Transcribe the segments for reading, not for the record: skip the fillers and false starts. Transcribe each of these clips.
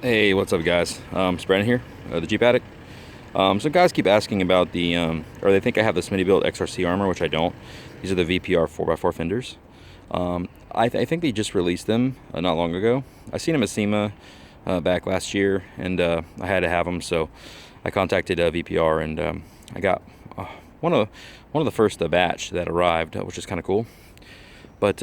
Hey, what's up, guys? It's Brandon here, the Jeep Addict. So guys keep asking about the, or they think I have the Smittybilt XRC armor, which I don't. These are the VPR 4x4 fenders. I think they just released them not long ago. I seen them at SEMA back last year, and I had to have them, so I contacted VPR, and I got one of the first batch that arrived, which is kind of cool. But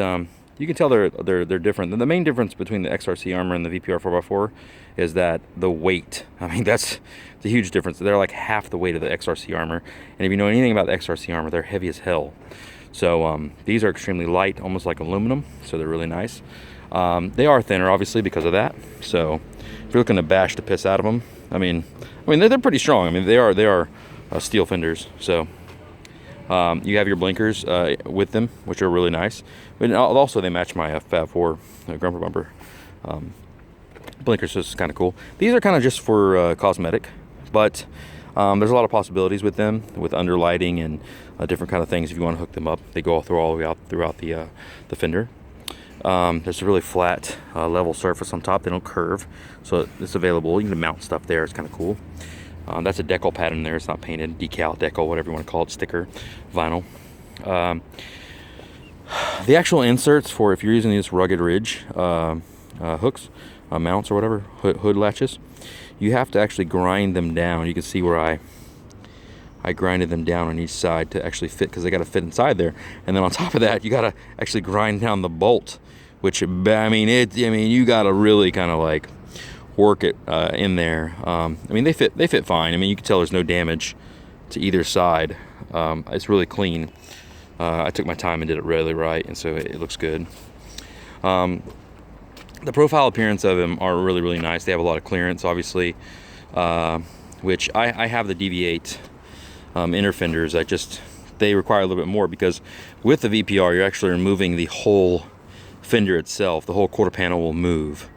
you can tell they're different. The main difference between the XRC armor and the VPR 4x4 is that the weight. I mean, that's a huge difference. They're like half the weight of the XRC armor. And if you know anything about the XRC armor, they're heavy as hell. So these are extremely light, almost like aluminum. So they're really nice. They are thinner, obviously, because of that. So if you're looking to bash the piss out of them, I mean they're pretty strong. I mean, they are steel fenders. So you have your blinkers with them, which are really nice. But also they match my Fab 4 Grumper Bumper blinkers, so it's kind of cool. These are kind of just for cosmetic, but there's a lot of possibilities with them, with underlighting and different kind of things if you want to hook them up. They go all the way out throughout the fender. There's a really flat level surface on top. They don't curve, so it's available. You can mount stuff there. It's kind of cool. That's a decal pattern there. It's not painted. Decal, decal, whatever you want to call it. Sticker, vinyl. The actual inserts for if you're using these rugged ridge hooks, mounts or whatever, hood latches, you have to actually grind them down. You can see where I grinded them down on each side to actually fit, because they got to fit inside there. And then on top of that, you got to actually grind down the bolt, which I mean you got to really kind of like work it in there. I mean they fit fine. I mean, you can tell there's no damage to either side. It's really clean. I took my time and did it really right, and so it looks good. The profile appearance of them are really nice. They have a lot of clearance, obviously, which I have the DV8 inner fenders. They require a little bit more, because with the VPR you're actually removing the whole fender itself. The whole quarter panel will move.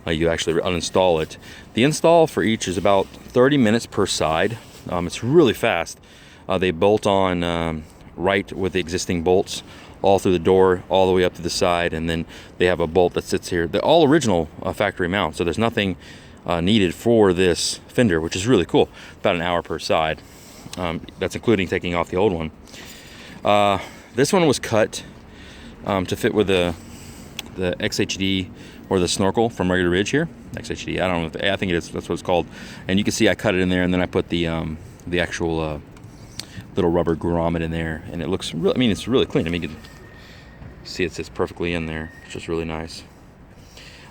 You actually uninstall it. The install for each is about 30 minutes per side. It's really fast. They bolt on right with the existing bolts all through the door, all the way up to the side, and then they have a bolt that sits here. They're all original factory mount, so there's nothing needed for this fender, which is really cool. About an hour per side. That's including taking off the old one. This one was cut to fit with the XHD or the snorkel from Wrangler Ridge here. XHD, I don't know. I think that's what it's called. And you can see I cut it in there, and then I put the actual little rubber grommet in there, and it looks really, I mean, it's really clean. I mean, you can see it sits perfectly in there. It's just really nice.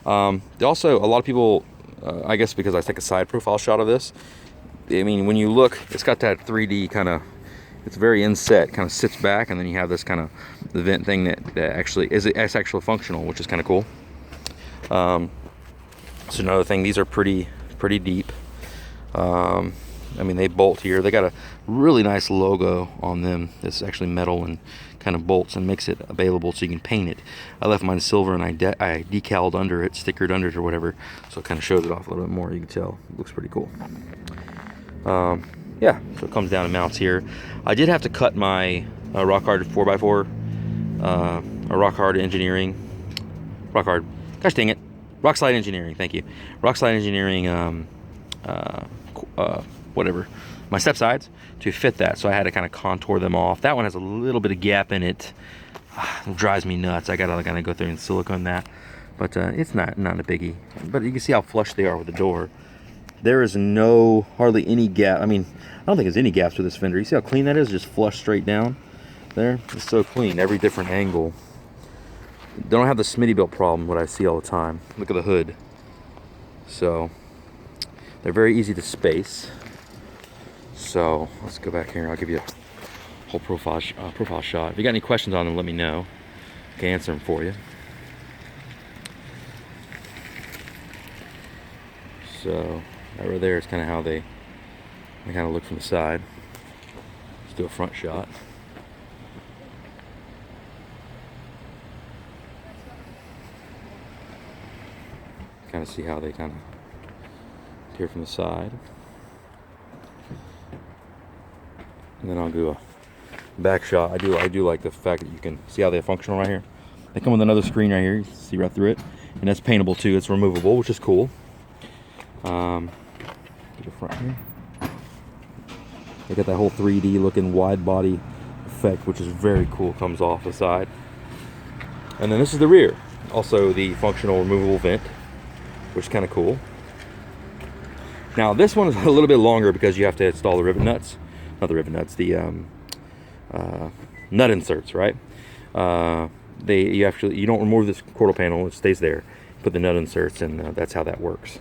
Also, a lot of people, I guess because I take a side profile shot of this, I mean, when you look, it's got that 3D kind of, it's very inset, kind of sits back, and then you have this kind of the vent thing that actually it's actually functional, which is kind of cool. So another thing, these are pretty deep. I mean, they bolt here. They got a really nice logo on them. It's actually metal and kind of bolts and makes it available so you can paint it. I left mine silver, and I decaled under it, stickered under it or whatever, so it kind of shows it off a little bit more. You can tell it looks pretty cool. Yeah, so it comes down and mounts here. I did have to cut my rock hard 4x4 rock hard engineering, gosh dang it, rock slide engineering, thank you, rock slide engineering whatever, my step sides to fit that. So I had to kind of contour them off. That one has a little bit of gap in it. It drives me nuts. I gotta kind of go through and silicone that, but it's not a biggie. But you can see how flush they are with the door. There is hardly any gap. I mean, I don't think there's any gaps with this fender. You see how clean that is? Just flush straight down there. It's so clean, every different angle. They don't have the Smittybilt problem, what I see all the time. Look at the hood. So they're very easy to space. So let's go back here. I'll give you a whole profile shot. If you got any questions on them, let me know. I can answer them for you. So that right there is kind of how they kind of look from the side. Let's do a front shot. Kind of see how they kind of appear from the side. And then I'll do a back shot. I do like the fact that you can see how they're functional right here. They come with another screen right here. You can see right through it, and that's paintable too. It's removable, which is cool. The front here. They got that whole 3D looking wide body effect, which is very cool. Comes off the side. And then this is the rear. Also the functional removable vent, which is kind of cool. Now this one is a little bit longer because you have to install the rivet nuts. Not the rivet nuts, the nut inserts, right? You don't remove this quarter panel, it stays there. Put the nut inserts, and that's how that works.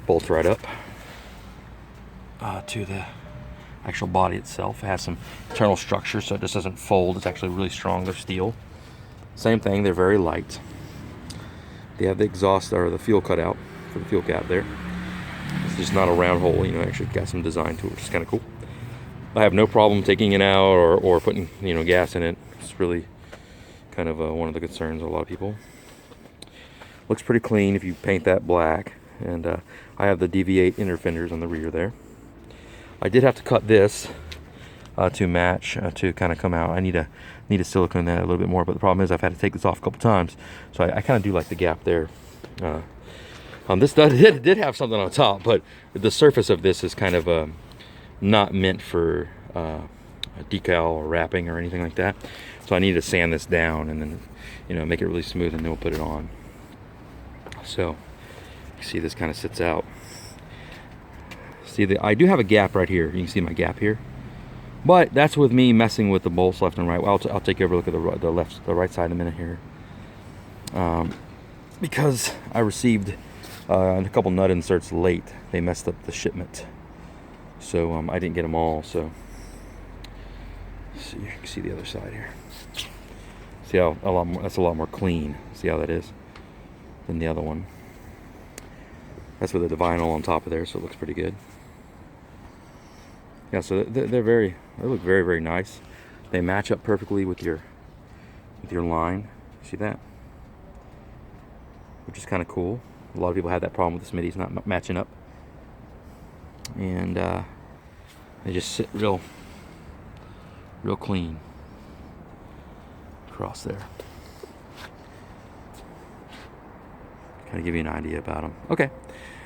Bolts right up to the actual body itself. It has some internal structure, so it just doesn't fold. It's actually really strong. They're steel. Same thing, they're very light. They have the exhaust or the fuel cutout for the fuel cap there. It's just not a round hole, you know, actually got some design to it, which is kind of cool. I have no problem taking it out or putting, you know, gas in it. It's really kind of one of the concerns of a lot of people. Looks pretty clean if you paint that black. And I have the DV8 inner fenders on the rear there. I did have to cut this to match to kind of come out. I need to silicone that a little bit more, but the problem is I've had to take this off a couple times, so I kind of do like the gap there. This did have something on top, but the surface of this is kind of not meant for a decal or wrapping or anything like that. So I need to sand this down and then, you know, make it really smooth, and then we'll put it on. So you see this kind of sits out. See, I do have a gap right here. You can see my gap here, but that's with me messing with the bolts left and right. Well, I'll take you over a look at the right side in a minute here, because I received a couple nut inserts late. They messed up the shipment, so I didn't get them all. So you can see the other side here. See how that's a lot more clean. See how that is than the other one. That's with the vinyl on top of there, so it looks pretty good. Yeah, so they look very, very nice. They match up perfectly with your line. See that? Which is kind of cool. A lot of people have that problem with the Smitty's not matching up, and they just sit real clean across there. Kind of give you an idea about them. Okay,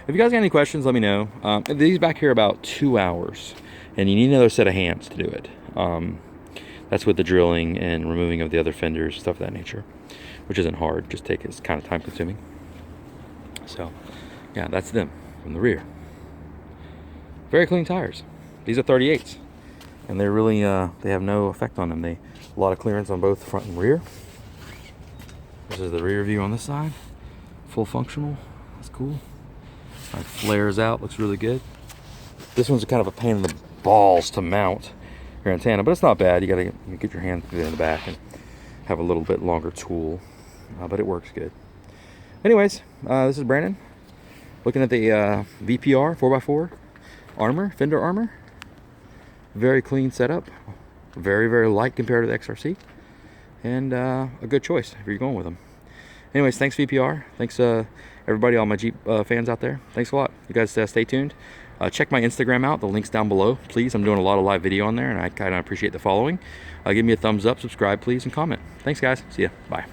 if you guys got any questions, let me know. These back here are about 2 hours, and you need another set of hands to do it. That's with the drilling and removing of the other fenders, stuff of that nature, which isn't hard. Just it's kind of time consuming. So yeah, that's them from the rear. Very clean tires. These are 38s, and they're really they have no effect on them. A lot of clearance on both front and rear. This is the rear view on this side. Full functional. That's cool. It flares out, looks really good. This one's kind of a pain in the balls to mount your antenna, but it's not bad. You gotta get your hand in the back and have a little bit longer tool, but it works good. Anyways, this is Brandon looking at the VPR 4x4 armor, Fender armor. Very clean setup, very, very light compared to the XRC, and a good choice if you're going with them. Anyways, thanks VPR. Thanks everybody, all my Jeep fans out there. Thanks a lot. You guys stay tuned. Check my Instagram out. The link's down below, please. I'm doing a lot of live video on there, and I kind of appreciate the following. Give me a thumbs up, subscribe, please, and comment. Thanks, guys. See ya. Bye.